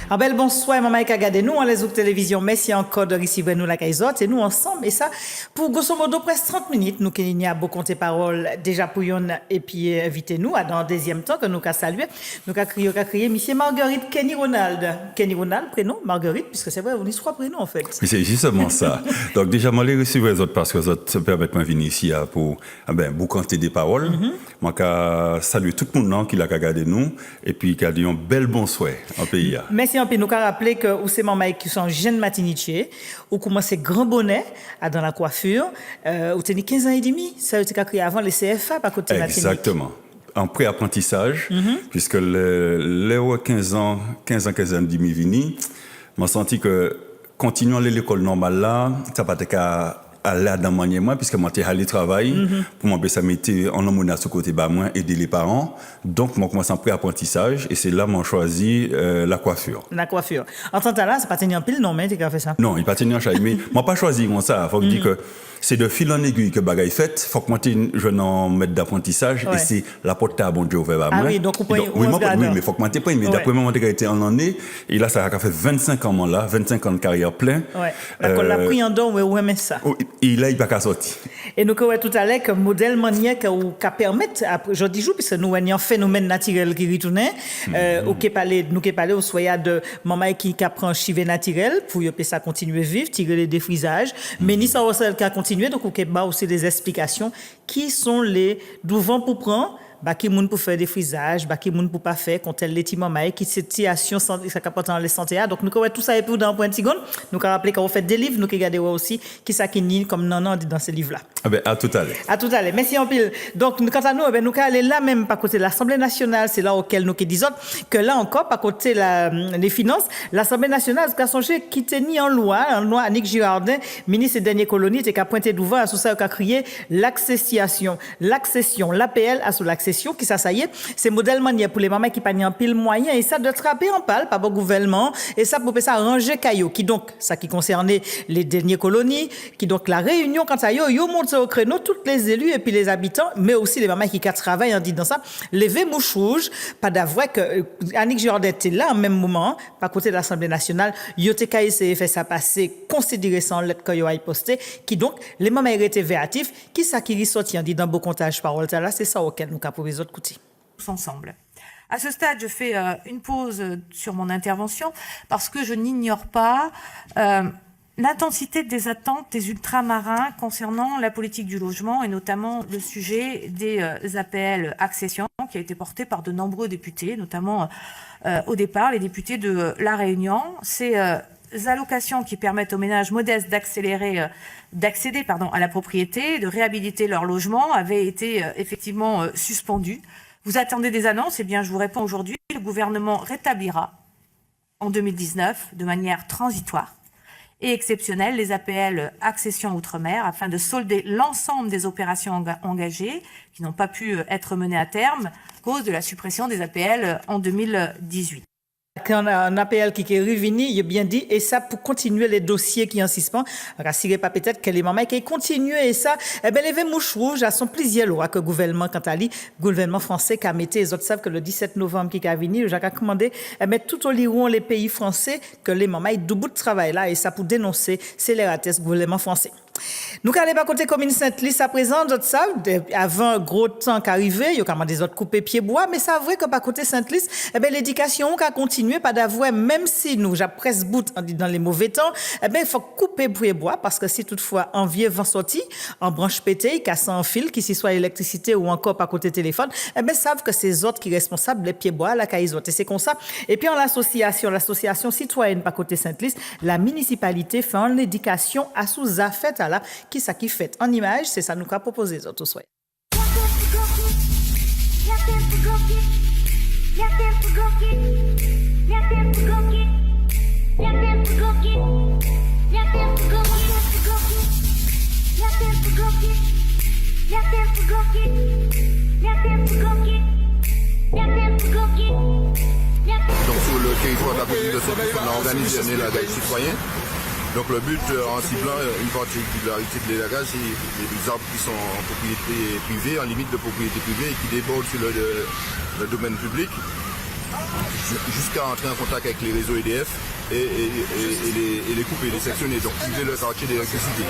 Ah bel bonsoir, maman et regardez nous on les autres télévision, merci encore de recevoir nous la caïsote et nous ensemble et ça pour grosso modo presque 30 minutes nous qu'il y a beaucoup de paroles déjà pour yon et puis inviter nous dans le deuxième temps que nous qu'a saluer nous qu'a crié monsieur Marguerite Kenny Ronald prénom Marguerite puisque c'est vrai on y trois prénoms en fait. Mais c'est justement ça. Donc déjà moi les recevoir les autres parce que les autres permettent de venir ici pour vous canter des paroles. Moi qu'a saluer tout le monde qui l'a regardé nous et puis qu'a dit un bel bonsoir en pays. Merci un peu nous qu'a rappelé que ou c'est maman qui sont jeunes matiniers ou commencé grand bonnet dans la coiffure ou tenu 15 ans et demi ça a été créé avant les CFA par côté matinier. Exactement. En pré-apprentissage puisque les 15 ans et demi vini m'a senti que continuant l'école normale là ça pas qu'à aller dans manière moi puisque moi j'étais allé travailler pour moi ça mettait en harmonie sur côté bas moi aider les parents donc moi commence en pré-apprentissage et c'est là moi choisi la coiffure en tant que là c'est pas tenir en pile non mais tu as fait ça non il pas tenir en chaille mais moi pas choisi comme ça faut que dire que c'est de fil en aiguille que bagaille fait faut que moi je n'en mette d'apprentissage et c'est la porte à bon Dieu ouvert à moi oui donc oui mais faut que moi pas mais d'après moi j'ai été en année et là ça a fait 25 ans moi là 25 ans de carrière plein la pris en don ouais mais ça et là il pas qu'à sortir et nous ouais tout à l'heure que modèle manière que permettre je dis puisque nous avons un phénomène naturel qui retourne ou qui parler au soya de maman qui apprend chiver naturel pour que ça continue vivre tirer les défrisages mais ni ça qui a continué donc OK bah aussi des explications qui sont les devant pour prendre bah qui moun pour faire des frisages bah qui moun pour pas faire quand elle les petits maman qui situation ça capte dans les santé donc nous tout ça et pour dans point seconde nous rappeler quand on fait des livres nous regarder aussi qui ça qui ni comme non dans ces livres là à tout à l'heure merci en pile donc quant à nous nous aller là même par côté de l'Assemblée nationale c'est là auquel nous qui disons que là encore par côté les finances l'Assemblée nationale a songé qui était ni en loi Annick Girardin ministre des dernières colonies était qu'a pointé devant à ça qu'a crié l'accession l'APL à sur l'accession qui ça y est c'est modèle manière pour les mamans qui pas en pile moyen et ça de trapper en pâle par le gouvernement et ça pour ça ranger caillou qui donc ça qui concernait les dernières colonies qui donc la réunion quand ça yo monte au créneau toutes les élus et puis les habitants mais aussi les mamans qui travaillent en dit dans ça lever mouche rouge pas d'avoir que Annick Girardin était là en même moment par côté de l'Assemblée nationale yo te essayer fait ça passer considérer sans lettre que yo a posté qui donc les mamans étaient véatifs qui ça qui ressorti en dit dans beau comptage parole là c'est ça auquel nous pour les autres côtés. Tous ensemble. À ce stade, je fais une pause sur mon intervention parce que je n'ignore pas l'intensité des attentes des ultramarins concernant la politique du logement et notamment le sujet des APL accession qui a été porté par de nombreux députés, notamment au départ les députés de La Réunion. Ces allocations qui permettent aux ménages modestes d'accéder à la propriété, de réhabiliter leur logement avaient été effectivement suspendues. Vous attendez des annonces, eh bien je vous réponds aujourd'hui, le gouvernement rétablira en 2019 de manière transitoire et exceptionnelle les APL accession outre-mer afin de solder l'ensemble des opérations engagées qui n'ont pas pu être menées à terme à cause de la suppression des APL en 2018. Quand un APL qui est revenu, il a bien dit, et ça pour continuer les dossiers qui en suspens, rassurez pas peut-être que les mamans qui continuent et ça, eh ben, les mouches rouges, à son plaisir, là, que le gouvernement, quant à lui, gouvernement français qui a mis, les autres savent que le 17 novembre qui est venu, Jacques a commandé, eh ben, tout au liron les pays français, que les mamans, ils debout de travail là, et ça pour dénoncer, c'est les ratés gouvernement français. Nous allons pas côté commune Sainte-Lys à présent, d'autres savent, avant gros temps qu'arrivé, il y a quand même des autres coupés pieds bois, mais c'est vrai que pas côté Sainte-Lys, eh ben, l'éducation a continué pas d'avoir, même si nous, j'appresse bout dans les mauvais temps, eh ben, il faut couper pieds bois, parce que si toutefois, en vieux vent sorti, en branche pétée, cassant en fil, qui s'y soit électricité ou encore pas côté téléphone, eh ben, savent que c'est autres qui sont responsables, les pieds bois, la caïs et c'est comme ça. Et puis, en l'association citoyenne pas côté Sainte-Lys, la municipalité fait en l'éducation à sous-affaire à là, qui ça qui fait en image, c'est ça nous qu'a proposé les autres souhaits. Donc sur le territoire de la politique de Sainte-Lys, on a organisé un élagage citoyen. Donc le but en ciblant une particularité de l'élagage, c'est les arbres qui sont en propriété privée, en limite de propriété privée et qui débordent sur le domaine public. jusqu'à entrer en contact avec les réseaux EDF et les couper, les sectionner, donc priver le quartier d'électricité.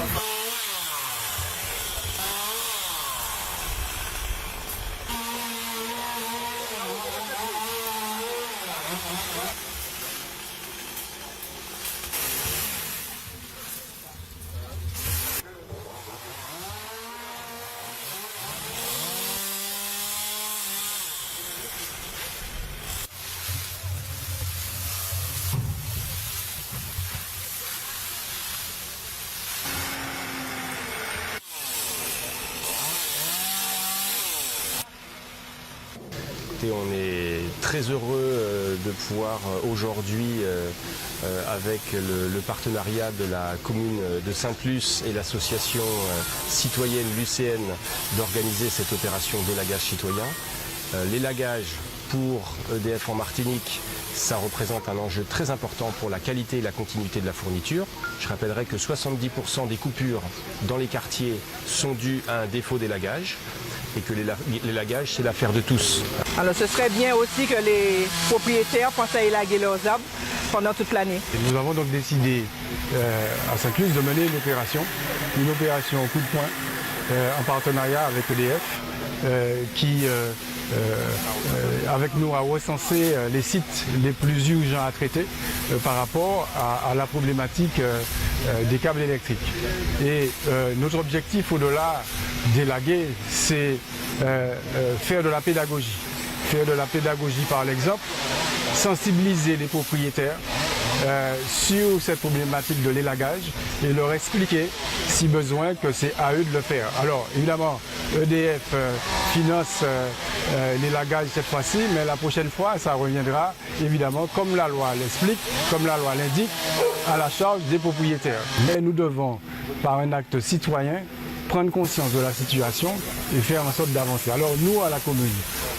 On est très heureux de pouvoir aujourd'hui, avec le partenariat de la commune de Sainte-Luce et l'association citoyenne Lucéenne, d'organiser cette opération d'élagage citoyen. L'élagage pour EDF en Martinique, ça représente un enjeu très important pour la qualité et la continuité de la fourniture. Je rappellerai que 70% des coupures dans les quartiers sont dues à un défaut d'élagage et que l'élagage, c'est l'affaire de tous. Alors ce serait bien aussi que les propriétaires pensent à élaguer leurs arbres pendant toute l'année. Nous avons donc décidé à Sainte-Luce de mener une opération coup de poing en partenariat avec EDF qui avec nous a recensé les sites les plus urgents à traiter par rapport à la problématique des câbles électriques. Et notre objectif au-delà d'élaguer, c'est faire de la pédagogie. Faire de la pédagogie par l'exemple, sensibiliser les propriétaires sur cette problématique de l'élagage et leur expliquer, si besoin, que c'est à eux de le faire. Alors, évidemment, EDF finance l'élagage cette fois-ci, mais la prochaine fois, ça reviendra, évidemment, comme la loi l'explique, comme la loi l'indique, à la charge des propriétaires. Mais nous devons, par un acte citoyen, prendre conscience de la situation et faire en sorte d'avancer. Alors nous, à la commune,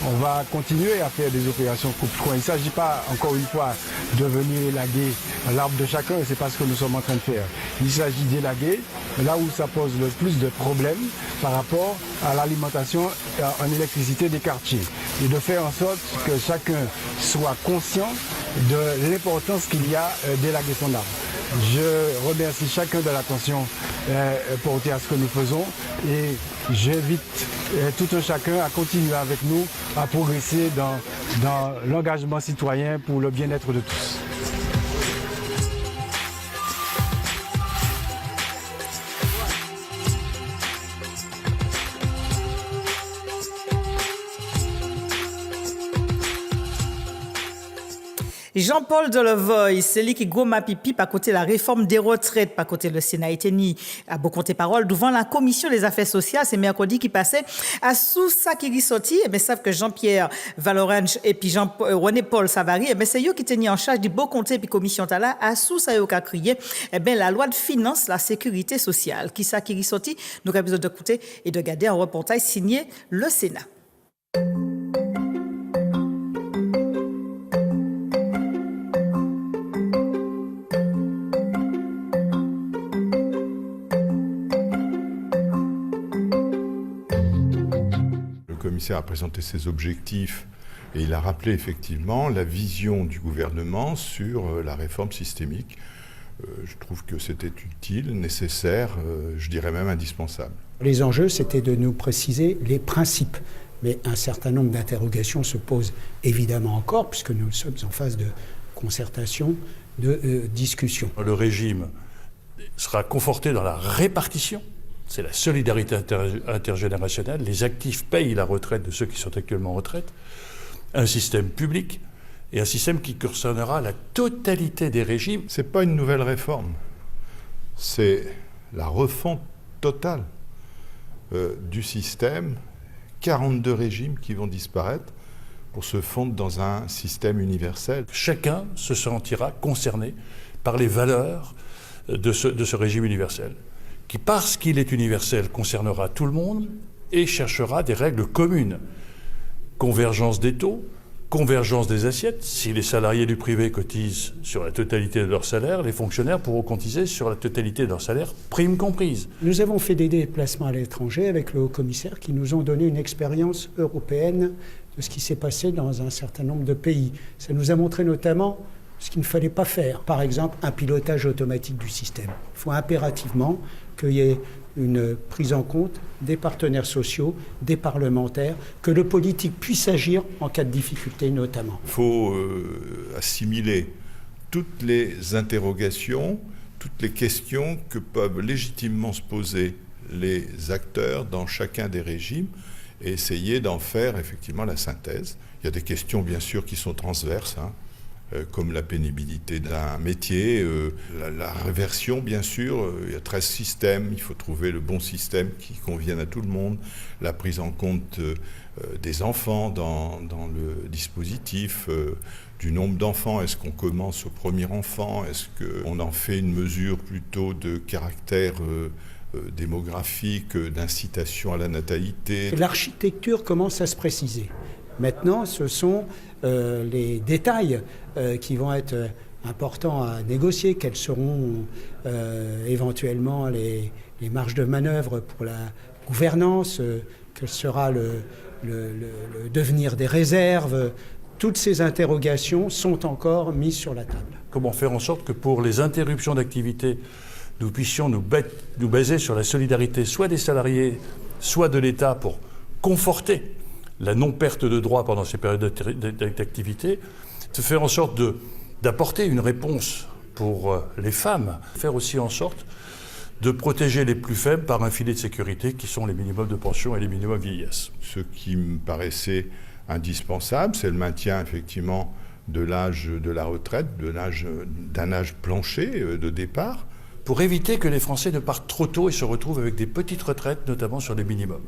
on va continuer à faire des opérations coupe-coin. Il ne s'agit pas, encore une fois, de venir élaguer l'arbre de chacun, et c'est pas ce que nous sommes en train de faire. Il s'agit d'élaguer là où ça pose le plus de problèmes par rapport à l'alimentation en électricité des quartiers. Et de faire en sorte que chacun soit conscient de l'importance qu'il y a d'élaguer son arbre. Je remercie chacun de l'attention portée à ce que nous faisons et j'invite tout un chacun à continuer avec nous, à progresser dans l'engagement citoyen pour le bien-être de tous. Jean-Paul Delevoye, c'est lui qui goma pipi par côté la réforme des retraites, par côté le Sénat était ni à beau compter parole devant la commission des affaires sociales, c'est mercredi qui passait à sous ça qui ressorti, et bien savent que Jean-Pierre Valorange et puis René Paul Savary, et bien c'est eux qui tenaient en charge du beau compter puis commission là à sous ça yo qu'a crié, et bien la loi de finances, la sécurité sociale, qui ça qui ressorti, nous avons besoin d'écouter et de regarder un reportage signé le Sénat. Le commissaire a présenté ses objectifs et il a rappelé effectivement la vision du gouvernement sur la réforme systémique. Je trouve que c'était utile, nécessaire, je dirais même indispensable. Les enjeux, c'était de nous préciser les principes. Mais un certain nombre d'interrogations se posent évidemment encore, puisque nous sommes en phase de concertation, de discussion. Le régime sera conforté dans la répartition. C'est la solidarité intergénérationnelle. Les actifs payent la retraite de ceux qui sont actuellement en retraite. Un système public et un système qui concernera la totalité des régimes. Ce n'est pas une nouvelle réforme. C'est la refonte totale du système. 42 régimes qui vont disparaître pour se fondre dans un système universel. Chacun se sentira concerné par les valeurs de ce régime universel, qui, parce qu'il est universel, concernera tout le monde et cherchera des règles communes. Convergence des taux, convergence des assiettes. Si les salariés du privé cotisent sur la totalité de leur salaire, les fonctionnaires pourront cotiser sur la totalité de leur salaire, primes comprises. Nous avons fait des déplacements à l'étranger avec le haut-commissaire qui nous ont donné une expérience européenne de ce qui s'est passé dans un certain nombre de pays. Ça nous a montré notamment ce qu'il ne fallait pas faire. Par exemple, un pilotage automatique du système. Il faut impérativement qu'il y ait une prise en compte des partenaires sociaux, des parlementaires, que le politique puisse agir en cas de difficulté notamment. Il faut assimiler toutes les interrogations, toutes les questions que peuvent légitimement se poser les acteurs dans chacun des régimes et essayer d'en faire effectivement la synthèse. Il y a des questions bien sûr qui sont transverses, comme la pénibilité d'un métier, la réversion bien sûr, il y a 13 systèmes, il faut trouver le bon système qui convienne à tout le monde, la prise en compte des enfants dans le dispositif, du nombre d'enfants, est-ce qu'on commence au premier enfant, est-ce qu'on en fait une mesure plutôt de caractère démographique, d'incitation à la natalité. L'architecture commence à se préciser. Maintenant, ce sont les détails qui vont être importants à négocier. Quelles seront éventuellement les marges de manœuvre pour la gouvernance, quel sera le devenir des réserves. Toutes ces interrogations sont encore mises sur la table. Comment faire en sorte que pour les interruptions d'activité, nous puissions nous baser sur la solidarité soit des salariés, soit de l'État pour conforter la non-perte de droits pendant ces périodes d'activité, de faire en sorte d'apporter une réponse pour les femmes, faire aussi en sorte de protéger les plus faibles par un filet de sécurité qui sont les minimums de pension et les minimums vieillesse. Ce qui me paraissait indispensable, c'est le maintien effectivement de l'âge de la retraite, d'un âge plancher de départ. Pour éviter que les Français ne partent trop tôt et se retrouvent avec des petites retraites, notamment sur les minimums.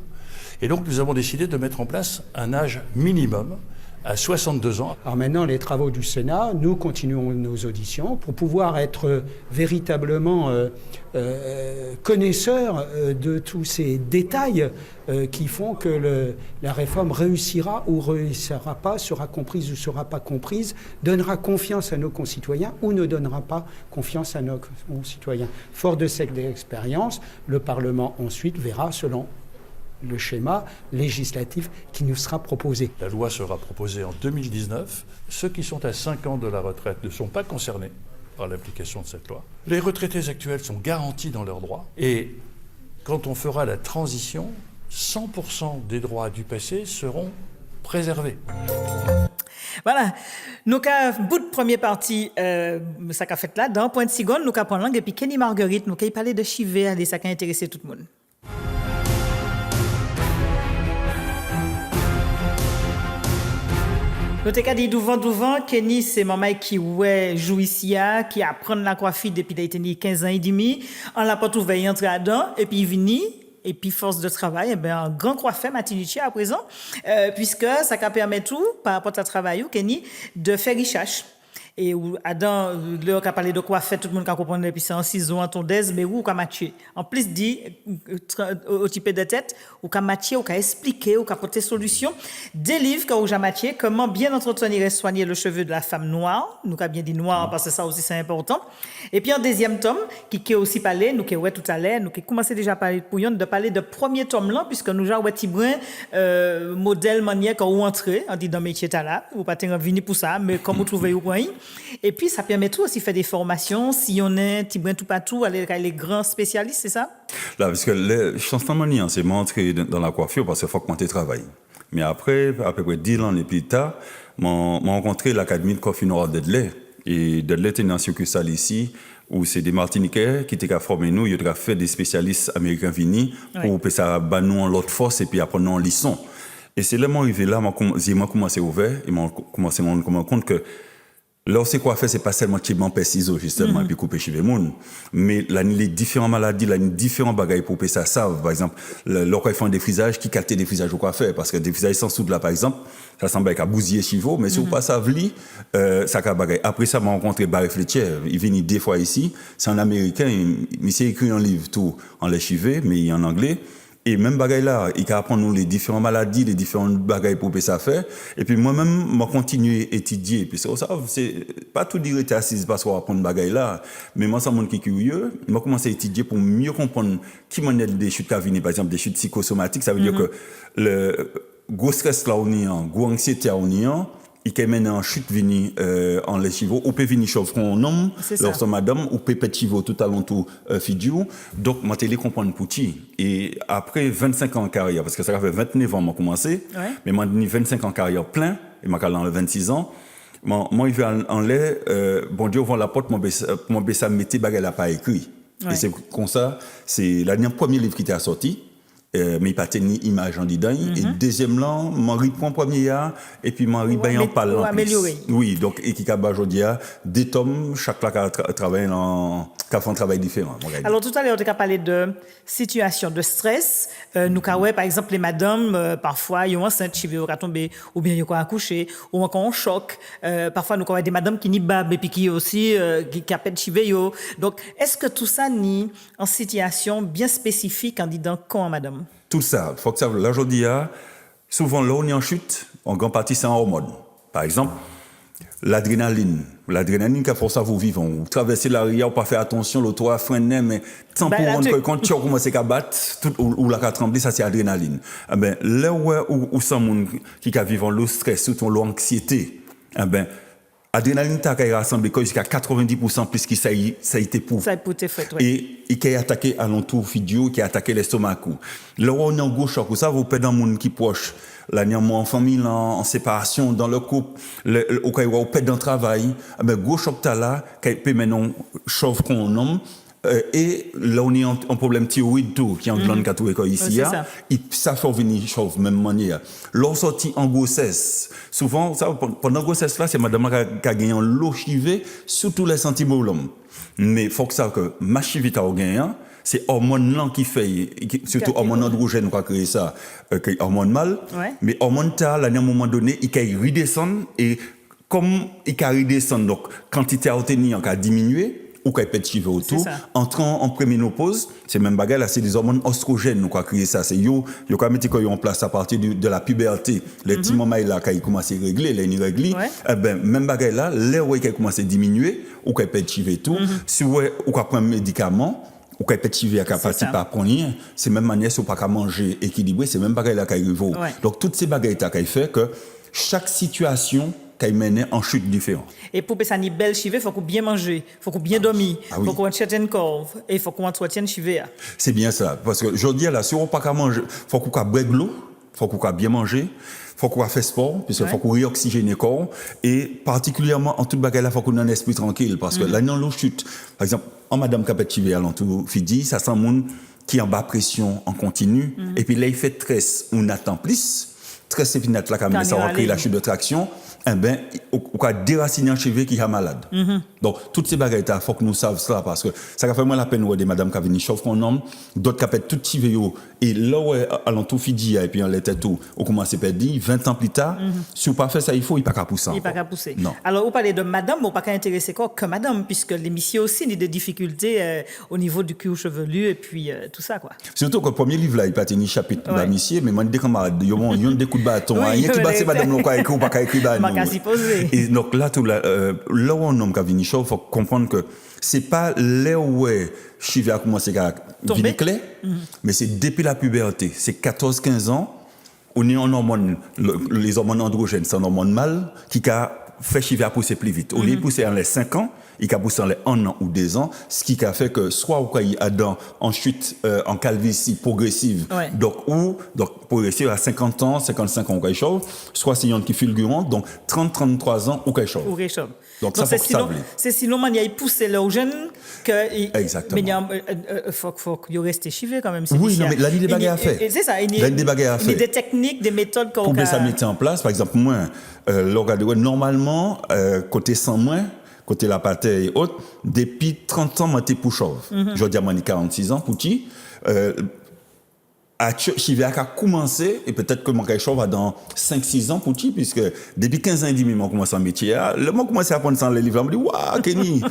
Et donc nous avons décidé de mettre en place un âge minimum à 62 ans. Alors maintenant, les travaux du Sénat, nous continuons nos auditions pour pouvoir être véritablement connaisseurs de tous ces détails qui font que la réforme réussira ou réussira pas, sera comprise ou sera pas comprise, donnera confiance à nos concitoyens ou ne donnera pas confiance à nos concitoyens. Fort de cette expérience, le Parlement ensuite verra selon le schéma législatif qui nous sera proposé. La loi sera proposée en 2019. Ceux qui sont à 5 ans de la retraite ne sont pas concernés par l'application de cette loi. Les retraités actuels sont garantis dans leurs droits. Et quand on fera la transition, 100% des droits du passé seront préservés. Voilà, nous avons bout de première partie, ça qu'a fait là, dans point de seconde, nous avons prendre langue, et puis Kenny Marguerite, nous avons parlé de Chivé, ça a intéressé tout le monde. Nous t'ai dit devant, Kenny, c'est maman qui joue ici, qui apprend la coiffure depuis qu'il a 15 ans et demi. On l'a pas trouvé, il entre dedans, et puis il vient, et puis force de travail, un grand coiffeur Martinique à présent, puisque ça permet tout, par rapport à travail, Kenny, de faire richage. Et Adam, là, on a parlé de quoi faire, tout le monde a compris, et puis c'est en ciseaux, en tondeuse, mais où on a matché. En plus, dit, au type de tête, on a matché, on a expliqué, on a apporté solution. Des livres qu'on a matché, comment bien entretenir et soigner le cheveu de la femme noire. Nous avons bien dit noir, parce que ça aussi c'est important. Et puis, en deuxième tome, qui a aussi parlé, nous qui ouais tout à l'heure, nous qui commencé déjà à parler de parler de premier tome là, puisque nous avons un modèle manière quand on entre, on dit dans le métier là, ou pas venir pour ça, mais comme vous trouvez au point. Et puis, ça permet tout aussi de faire des formations, si on est Tibrin tout partout, aller avec les grands spécialistes, c'est ça? Là, parce que le changement, c'est m'entrer dans la coiffure parce qu'il faut que je travaille. Mais après, à peu près 10 ans et plus tard, j'ai rencontré l'Académie de coiffure noire d'Edley. Et d'Edley était une succursale ici, où c'est des Martiniquais qui étaient formés nous, ils ont fait des spécialistes américains venus pour que ça nous en l'autre force et puis après nous en lisson. Et c'est là que je suis arrivé là, j'ai commencé à ouvrir et j'ai commencé à me rendre compte que là, c'est quoi faire, c'est pas seulement chibement ciseaux justement, et puis couper cheveux moun. Mais là, les différentes maladies, là, les différents bagages pour ça savent. Par exemple, là, quand ils font des frisages, qui captent des frisages au coiffeur? Parce que des frisages sans soude, là, par exemple, ça semble être à bousiller cheveux, mais si vous pas ça vli, ça a bagaille. Après ça, m'a rencontré Barry Fletcher. Il vient deux fois ici. C'est un Américain. Il s'est écrit un livre tout en les cheveux, mais il est en anglais. Et même bagaille là, il apprend nous les différentes maladies, les différentes bagailles pour ça faire. Et puis moi-même, je continue à étudier. Puis ça, c'est pas tout dire que assis parce qu'on apprend bagaille là, mais moi, ça montre qui est curieux. Je commencé à étudier pour mieux comprendre qui m'en est des chutes cavinies, par exemple des chutes psychosomatiques. Ça veut dire que gros stress là on y a, gros anxiété on y a, il peut mener en chute venir en les chevaux, ou peut venir chauffer un homme, lorsque madame, ou peut petit chevaux tout à l'entour fidou. Donc, moi, je comprendre pour ti. Et après 25 ans de carrière, parce que ça fait 29 ans que j'ai commencé, mais moi, j'ai 25 ans de carrière plein, et moi, j'ai 26 ans. Moi, je vais en l'air, bon Dieu, ouvre la porte, mon bessa mettait baguette là pas écrit. Et c'est comme ça, c'est la première livre qui était sorti. Mais il pas tenu image en dedans et deuxième là m'en reprend premier et puis m'en rebaille en parle améliorer. Oui, donc et qui a aujourd'hui des tomes chaque là travaille en fait un travail différent. Alors tout à l'heure on a parlé de situation de stress, nous ouais par exemple les madames parfois ils ont enceinte qui veut tomber ou bien ils ont accouché ou encore en choc, parfois nous avons des madames qui ni bab et puis qui aussi qui a pète chiveyo. Donc est-ce que tout ça ni en situation bien spécifique en disant quand madame? Tout ça, faut que ça là aujourd'hui souvent là on est en chute, en grande partie c'est en hormones. Par exemple, l'adrénaline qui fait ça vous vivre, vous traversez la rivière, pas faire attention, le toit freine mais tant pour rendre quand tu commences à battre ou la trembler, ça c'est adrénaline. Eh ben là où ça monde qui a vivant le stress, surtout l'anxiété, eh ben adrénaline t'a rassemblé jusqu'à 90% plus que ça a été pour. Ça a été fait, et qui a attaqué à l'entour vidéo, qui a attaqué l'estomac. Là où on est en gros choc, ça vous pète dans le monde qui proche. Là, en famille, en séparation, dans le couple, au cas où on pète dans le travail, ben gros choc t'as là, qui peut maintenant chauffer qu'on homme. Et là, on est en problème thyroïde tout, qui est en glande catholique ici. Ça fait venir chauffe même manière. Lorsqu'on sortit en grossesse, souvent, ça, pendant la grossesse, là, c'est madame qui a gagné l'eau chivée, surtout les sentiments de l'homme. Mais il faut que ça, que ma chivée a gagné, c'est hormone là qui fait, surtout hormone androgène, on va créer ça, hormone mâle. Mais hormone là, à un moment donné, il peut redescendre, et comme il peut redescendre, donc, quantité à obtenir, il a diminué, ou qu'il peut chiver autour, entrant en préménopause, c'est même bagarre là, c'est des hormones oestrogènes, nous quoi créer ça, c'est yo quand mettre en place à partir de la puberté, les petits moments là quand ils commencent à régler, les irréglés, eh ben même bagarre là, les ouais qui commence à diminuer, ou qu'il peut chiver tout, si ouais ou qu'on prend médicaments, ou qu'il peut chiver à capacité pas prendre, c'est même manière si ou pas qu'à manger équilibré, c'est même bagarre là qui arrive. Donc toutes ces bagarres là qui fait que chaque situation qui mène en chute différente. Et pour que ça n'y belle chiver, il faut qu'on bien manger, il faut qu'on bien dormir, il faut qu'on entretienne corps et il faut qu'on entretienne chiver. C'est bien ça, parce que je dis là, si on pas qu'à manger, il faut qu'on boive de l'eau, il faut qu'on bien manger, il faut qu'on fasse sport, puisqu'il faut qu'on réoxygène le corps, et particulièrement en toute bagarre là, il faut qu'on ait un esprit tranquille, parce que là, dans l'eau chute, par exemple, en madame capette chiver à l'entour fidi, ça sent monde qui est en bas pression en continu, et puis là, il fait stress, on attend plus, stress et puis là, quand ça va créer la chute de traction. Eh ben, on va déraciner un cheveu qui est malade. Donc, toutes ces bagailles, il faut que nous sachions cela, parce que ça fait moins la peine de madame qui a venu chauffer un homme, d'autres qui ont fait tout cheveu, et là où à l'entour fidi, et puis on l'était tout, on commence à perdre 20 ans plus tard, si on pas fait ça, il faut, il n'y a pas qu'à pousser. Il n'y a pas qu'à pousser. Non. Alors, vous parlez de madame, mais pas qu'à intéresser quoi que madame, puisque l'émission aussi a des difficultés au niveau du cuir chevelu, et puis tout ça, quoi. Surtout que le premier livre, là, il n'y a pas de chapitre de monsieur, mais moi, des camarades, il y a des coups de bâton, il y a qui bat madame, on va écrire, ou pas qu'à écrire. Et donc là, là où un homme qui a venu chaud, il faut comprendre que c'est pas là où Chivé a commencé à venir clair, mais c'est depuis la puberté. C'est 14-15 ans, on est en hormones, les hormones androgènes, c'est un hormone mâle qui a fait Chivé à pousser plus vite. Au lieu de pousser en les 5 ans, il a poussé en les 1 an ou 2 ans, ce qui a fait que soit il a en chute, en calvitie progressive, donc progressive à 50 ans, 55 ans, soit c'est un qui fulgurant, donc 30-33 ans ou quelque chose. Donc ça c'est sinon il y a poussé le jeune que exactement. Mais il faut qu'il reste chivé quand même. Oui, non, mais la vie des bagages à faire. C'est ça, il y a des techniques, des méthodes qu'on pour ça mettre en place. Par exemple, moi, normalement, côté 100 moins, côté la pâte et autres, depuis 30 ans, moi, t'es pour chauve. Je veux dire, moi, j'ai 46 ans, petit. Chivé a commencé, et peut-être que mon chauve va dans 5-6 ans, petit, puisque depuis 15 ans et demi, moi, commence à métier. Le moment commencé à apprendre ça dans les livres, je me dis, waouh, Kenny,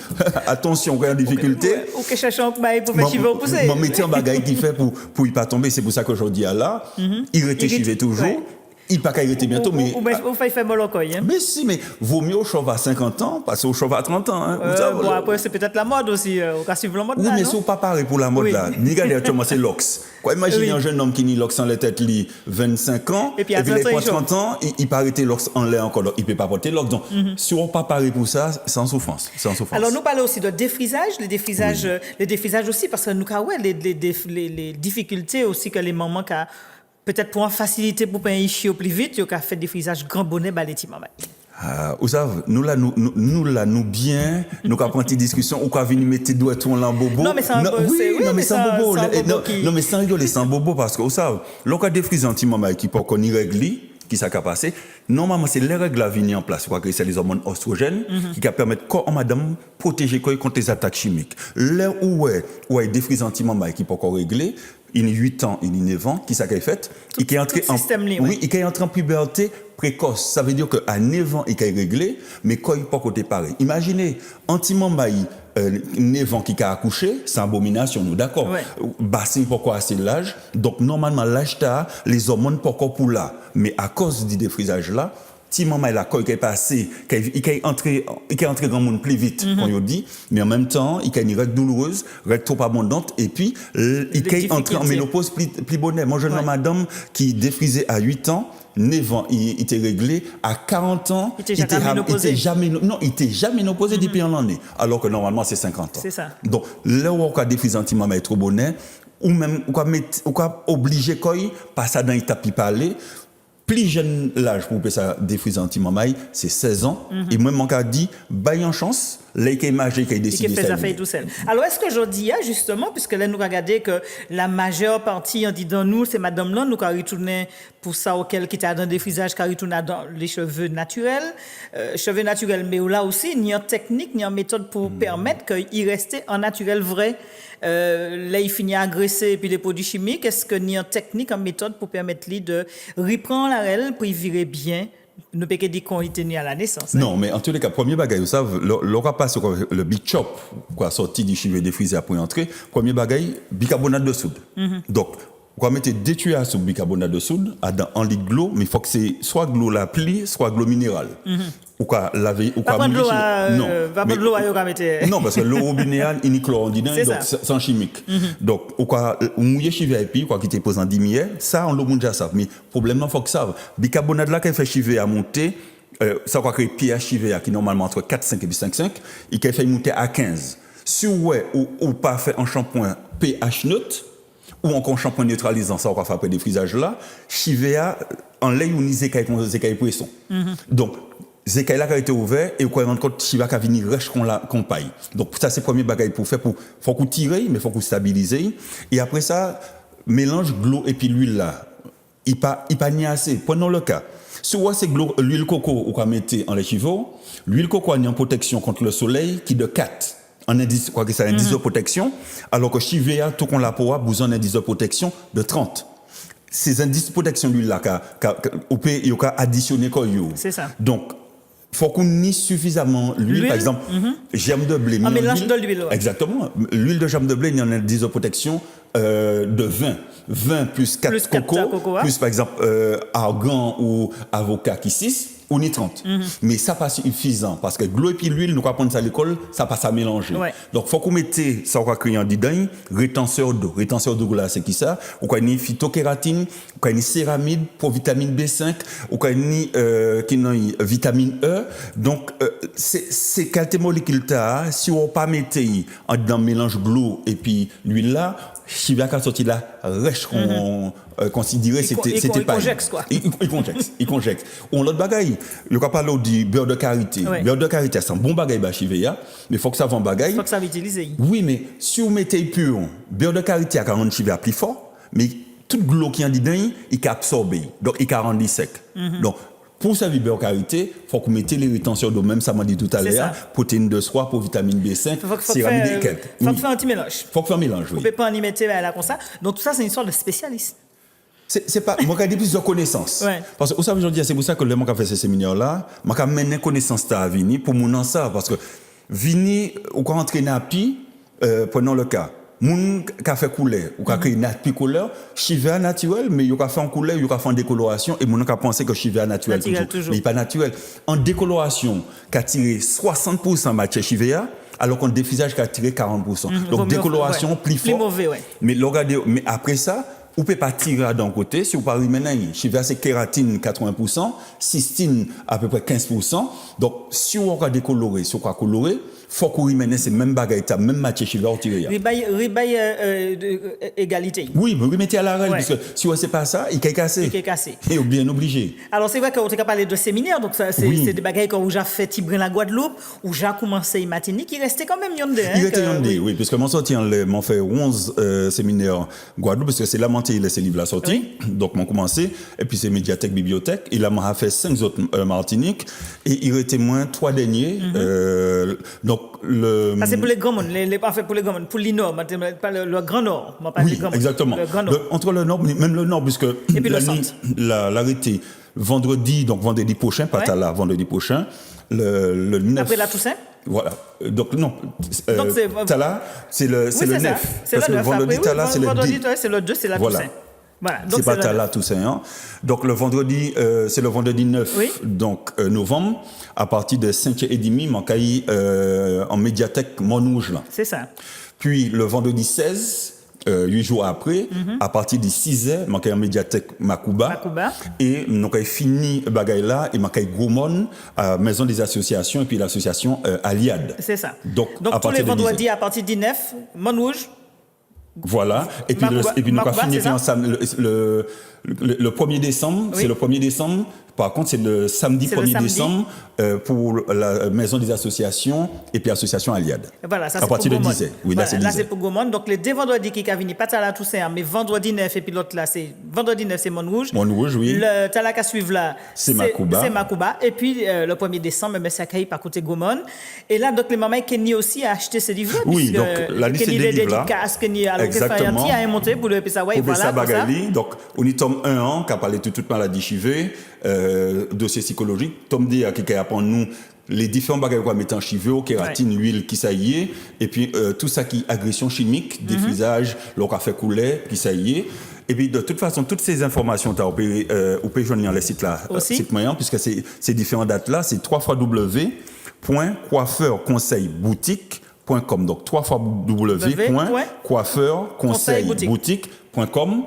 attention, quand il y a des difficultés. Ou que cherche un bail pour faire chiver au pousser. Mon métier en bagaille qui fait pour y pas tomber, c'est pour ça qu'aujourd'hui, là, il était chivé toujours. il pas qu'à arrêter bientôt, mais... Ou faire mal au coin. Mais si, mais vaut mieux au chauve à 50 ans, parce qu'au chauve à 30 ans. Hein, bon, après, c'est peut-être la mode aussi, au cas suivant la mode. Oui, là, mais non? c'est pas pareil pour la mode là. Ni regardez actuellement, c'est l'ox. Quoi, imaginez un jeune homme qui ni l'ox en la tête, lui, 25 ans, et puis il a 30 ans, il peut arrêter l'ox en l'air encore, il peut pas porter l'ox. Donc, si on pas pareil pour ça, c'est en souffrance. Alors, nous parlons aussi de défrisage, les défrisages aussi, parce que nous avons les difficultés aussi que les mamans ont. Peut-être pour en faciliter pour pas y chier au plus vite, il y a fait des frisages grand bonnet les petits mamans. Vous savez, nous bien, nous avons pris une discussion, ou qu'on venir mettre doigts tout en bobo. Non, mais c'est un bobo. Non, mais c'est un bobo. Non, mais sans rigoler, c'est un bobo parce que, vous savez, lorsqu'on a des frises anti-maman qui peuvent qu'on y règle, qui s'est passé, normalement, c'est les règles à venir en place. Je crois que c'est les hormones oestrogènes qui permettent corps madame protéger contre les attaques chimiques. Là où il y a des frises anti-maman qui peuvent qu'on régler, il y a 8 ans, il y a 9 ans, qui s'est fait, il est entré en puberté précoce. Ça veut dire qu'à 9 ans, il est réglé, mais quand il n'est pas côté pareil. Imaginez, anti-maman, 9 ans qui a accouché, c'est une abomination, nous d'accord. Bassin pourquoi assez l'âge. Donc normalement l'âge tard, les hormones pourquoi pour là. Mais à cause du défrisage là, si maman la qui est passé, il est entré dans le monde plus vite, comme on dit, mais en même temps, il a une règle douloureuse, règle trop abondante, et puis il est entré en ménopause plus bonnet. Moi, je vois madame qui défrisait à 8 ans, 9 ans, il était réglé. À 40 ans, il était jamais ménopausé depuis un an. Alors que normalement, c'est 50 ans. C'est ça. Donc, là où on a défrisé anti-maman est trop bonnet, ou même, on a obligé quoi, passer dans l'étape qui parler. Plus jeune l'âge pour faire ça défriser anti-maman, c'est 16 ans. Et moi, mon cas dit, baille en chance, là, il est majeur qui a décidé ça. Il fait tout seul. Alors, est-ce que je dis, justement, puisque là, nous regardons que la majeure partie, on dit dans nous, c'est madame là, nous, qui retourné pour ça, auquel qui était dans le défrisage, qui retourné dans les cheveux naturels. Mais là aussi, il y a une technique, il y a une méthode pour permettre qu'il reste en naturel vrai. Là, il finit à agresser et puis les produits chimiques. Est-ce qu'il y a une technique, une méthode pour permettre lui de reprendre la règle pour y virer bien? Ne pas dire qu'on y tenait à la naissance. Non, mais en tous les cas, premier bagage, vous savez, l'aura pas sur le big chop, quoi, sorti du cheveu défrisé après entrer, premier bagage, bicarbonate de soude. Donc, on va mettre 2 tuyaux sur bicarbonate de soude en litre de l'eau, mais il faut que c'est soit de l'eau la pli, soit de l'eau minérale. Ou quoi laver ou quoi non parce que l'eau robinéale il chlore dedans donc sans chimique donc ou quoi mouiller chiver et puis quoi qui te pose en 10 milliers ça on l'eau déjà ça mais problème non faut que ça bicarbonate là qui fait chiver à monter ça quoi que pH chiver qui normalement entre 4,5 et 5,5 il fait monter à 15 si ouais ou pas fait un shampoing pH neutre ou encore un shampoing neutralisant ça on va faire après défrisage là chiver en lait ou nisé caille poisson donc Zekaï là qui a été ouvert et quoi même quand Chiva qui venir rêche qu'on paille. Donc ça c'est premier bagage pour faire faut qu'on tirer mais faut qu'on stabiliser et après ça mélange de l'eau et puis l'huile là. Il pas ni assez. Prenons le cas. Soit c'est l'huile coco ou qu'on mettait en les cheveux, l'huile coco a une protection contre le soleil qui de 4. Un indice quoi que ça indice de protection alors que Chivea tout qu'on la peau a besoin d'un indice de protection de 30. Ces indices de protection l'huile là il y a additionné quoi yo. C'est ça. Donc faut qu'on ait suffisamment l'huile, par exemple, germe de blé. Un mélange de l'huile. Ouais. Exactement. L'huile de germe de blé, il y en a des protection de 20. 20 plus 4 coco, plus par exemple argan ou avocat qui 6, on est 30. Mais ça pas suffisant parce que l'eau et puis l'huile, nous apprenons ça à l'école, ça passe à mélanger. Ouais. Donc faut qu'on mette ça on va créer en dedans, rétenseur d'eau. Rétenseur d'eau là c'est qui ça? Ou quoi ni phytokératine, ou quoi ni céramide pour vitamine B5, ou quoi ni vitamine E. Donc c'est quelle molécule là si on pas mettre dans mélange de l'eau et puis l'huile là, Chiva qui sorti là, rêche qu'on considérait c'était pas. Il conjecte. On l'autre bagaille, le cas parle du beurre de karité. Ouais. Beurre de karité c'est un bon bagaille ba Chivea, mais faut que ça vend bagaille. Faut que ça utiliser. Oui, mais si vous mettez pur, beurre de karité à 40 Chivea plus fort, mais toute l'eau qui en dedans, il peut absorber. Donc il peut rendre sec. Donc pour servir beurre karité, il faut que vous mettez les rétentions d'eau, même ça m'a dit tout à l'heure, protéines de soie pour vitamine B5, céramide et quelques. Il faut faire un petit mélange. Faut faire un mélange, oui. Vous ne pouvez pas en y mettre là comme ça. Donc tout ça, c'est une sorte de spécialiste. C'est pas, moi, j'ai plus de connaissances. Ouais. Parce que, vous savez, aujourd'hui, c'est pour ça que le moment qu'on fait ce séminaire-là, moi, j'ai mené connaissance à Vini pour mon ça. Parce que Vini, ou quand entraîner à Pi, prenons le cas, moun qui a fait couleur ou qui a créé une couleur, chivea naturel, mais il a fait en couleur, il a fait en décoloration, et moun qui a pensé que chivea naturel toujours. Mais il n'est pas naturel. En décoloration, qui a tiré 60% matière chivea, alors qu'on défrisage qui a tiré 40%. Donc décoloration plus fort. Mauvais, ouais. Mais regardez, mais après ça, vous ne pouvez pas tirer d'un côté si vous parlez maintenant. Chivea c'est kératine 80%, cystine à peu près 15%. Donc si on va décolorer, si on va colorer, faut qu'on remette ces mêmes bagailles, même matière chivea au tirer. Ribaille égalité. Oui, mais remettez à la règle, parce que si on ne sait pas ça, il est cassé. Et bien obligé. Alors c'est vrai qu'on a parlé de séminaire, donc ça, c'est des bagailles qu'on a fait Tibrin la Guadeloupe, où j'ai commencé Martinique, il restait quand même yondé. Il restait yondé, oui, parce que mon sorti, m'ont fait 11 séminaires Guadeloupe, parce que c'est là monté ces livres la sortie. Donc m'ont commencé, et puis c'est médiathèque, bibliothèque, et là m'ont fait 5 autres Martinique, et il restait moins 3 derniers. Donc ça c'est pour les grands mondes, pour les grands mondes, pour l'Inor, pas le Grand Nord. Oui, exactement. Entre le Nord, même le Nord, puisque l'arrêté vendredi prochain, pas là, vendredi prochain, le 9. Après la Toussaint. Voilà. Donc non. Tala, c'est le 9. C'est le 9. Vendredi Tala, c'est le 2. C'est le 2, c'est la Toussaint. Voilà. C'est pas Tala Toussaint. Hein. Donc le vendredi, c'est le vendredi 9 novembre, à partir de 5h30, en médiathèque Montrouge. C'est ça. Puis le vendredi 16, 8 jours après, à partir de 6h, en médiathèque Makouba. Et nous avons fini bagaille là, et nous avons Goumon, à Maison des Associations, et puis l'association Aliad. C'est ça. Donc tous les vendredis, à partir du 9, Montrouge. Voilà, et puis nous avons fini ensemble le 1er décembre, c'est le 1er décembre. Par contre, c'est le samedi 1er décembre pour la Maison des Associations et puis l'association Aliad. Voilà, ça à partir de 10h. Oui, voilà, là, c'est pour Gaumont. Donc, les deux vendredis qui viennent, pas Tala Toussaint, mais vendredi 9, et puis l'autre là, c'est vendredi 9, c'est Montrouge. Montrouge, oui. Le Tala qui suivent là, c'est Makouba. Et puis, le 1er décembre, c'est accueilli par côté Gaumont. Et là, donc, les mamans Kenny aussi a acheté ce livre. Oui, donc, la liste des livres là. Kenny a monté pour le PSA. Voilà, donc, on y tombe 1 an, qui a parlé de toute maladie chivée, dossier psychologique. Tom D qui apprend nous les différents bagages qu'on met en chiveux, kératine, l'huile qui ça y est, et puis tout ça qui est agression chimique, défrisage, le café couler, qui ça y est. Et puis de toute façon, toutes ces informations, on peut joindre le site là, site moyen, puisque ces différentes dates là, c'est www.coiffeurconseilboutique.com. Donc www.coiffeurconseilboutique.com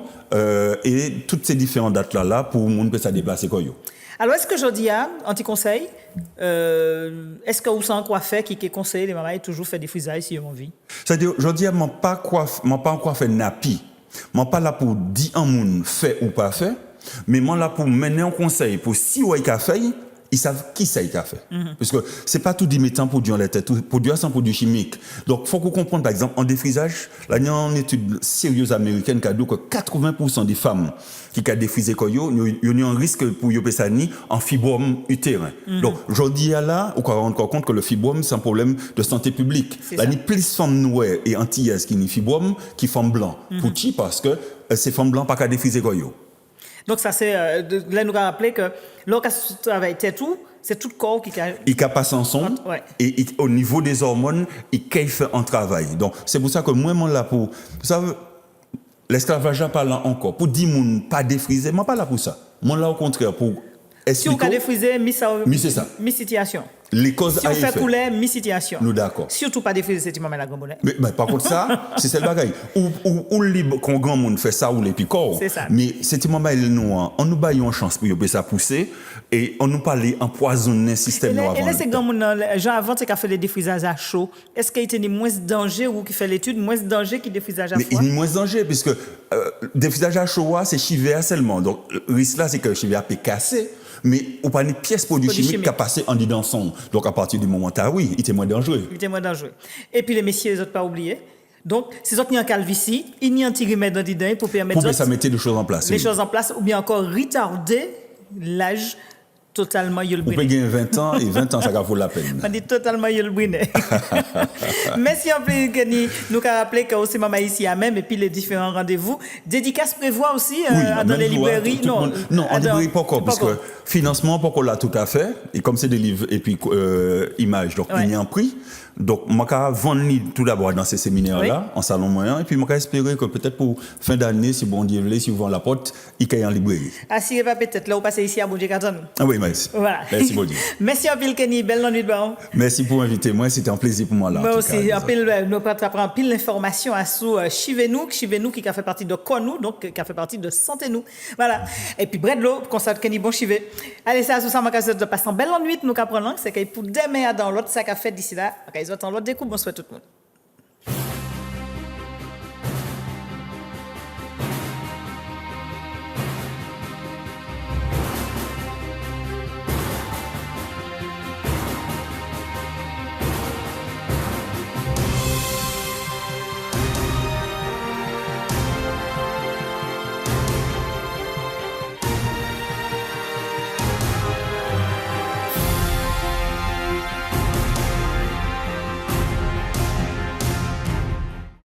et toutes ces différentes dates là pour le monde peut ça déplacer quoi yo. Alors, est-ce que je dis à anti-conseil, est-ce que vous savez quoi faire qui conseille les mamans toujours faire des frisailles si ils ont envie? C'est-à-dire, je dis à moi pas encore faire napi. Moi pas là pour dire un monde fait ou pas fait, mais moi là pour mener un conseil pour si ouais qu'a fait, ils savent qui ça a fait. Parce que c'est pas tout mettant produit en la tête, tout produit sans produit chimique. Donc faut qu'on comprenne par exemple en défrisage, là il y a une étude sérieuse américaine qui a dit que 80% des femmes qui ont défrisé il y a un risque pour yopesani en fibrome utérin. Donc aujourd'hui là, on rend encore compte que le fibrome c'est un problème de santé publique. Là il y a plus de femmes noires et antillaises qui ont fibrome qui femmes blancs. Pour qui? Parce que ces femmes blancs pas qu'à défriser donc ça c'est là nous rappeler que lorsqu'on travaille tout, c'est tout le corps qui il passe ensemble et au niveau des hormones il fait un travail. Donc c'est pour ça que moi là pour ça l'esclavage parlant encore pour dire moun pas défriser, moi pas là pour ça. Moi là au contraire pour si on a défrisé c'est ça. Mi situation. Les causes si on fait couler mi situation. Nous d'accord. Surtout pas défriser cette maman la grand bonnet. Mais par contre ça, c'est celle bagaille. Ou libre quand grand monde fait ça ou les picords. C'est ça. Mais cette maman elle nous on nous baille une chance pour y ça pousser et on nous parler empoisonner système avant. Et là c'est grand monde Jean avant c'est qu'a fait les défrisages à chaud. Est-ce qu'il y a moins de danger ou qui fait l'étude moins de danger qui défrisage à froid? Mais il y a moins de danger puisque défrisage à chaud c'est chivea seulement. Donc le risque là c'est que chivea peut casser. Mais on parle de pièces produits chimiques qui a passé en dedans son. Donc à partir du moment où oui, il était moins dangereux. Et puis les messieurs, les autres pas oubliés. Donc, ces autres, il y a un calvitie, il y a un petit remède dans dedans pour permettre ça mettre des choses en place. Les choses en place, ou bien encore retarder l'âge Totalement, il On peut gagner 20 ans et 20 ans, ça vaut la peine. On dit totalement, il le Merci en plus, Kenny. Nous avons rappelé que aussi maman ici à même et puis les différents rendez-vous. Dédicace prévoit aussi dans les librairies. Non, en librairie, pas encore, parce que financement, pas encore là tout à fait. Et comme c'est des livres et puis images, donc il y a un prix. Donc, je vais vendre tout d'abord dans ces séminaires-là, en salon moyen, et puis je vais espérer que peut-être pour fin d'année, si bon Dieu veut, si vous vendez la porte, il y a en librairie. Ah, si pas peut-être là, vous passez ici à Bondier Carton. Ah oui, merci. Voilà. Merci, bon Dieu. Merci en pile, Kenny. Belle nuit de bon. Merci pour m'inviter. Moi, c'était un plaisir pour moi là. Moi aussi, en pile, nous apprend pile l'information à sous Chivenou qui a fait partie de Konou, donc qui a fait partie de Santé Nous. Voilà. Et puis, Bredlo, constate Kenny bon Chivé. Allez, ça, sous ça, ma casse de passer en belle nuit, nous qu'apprendre, c'est que pour demain, dans l'autre sac à fait d'ici là, ils ont l'autre découp, bonsoir tout le monde.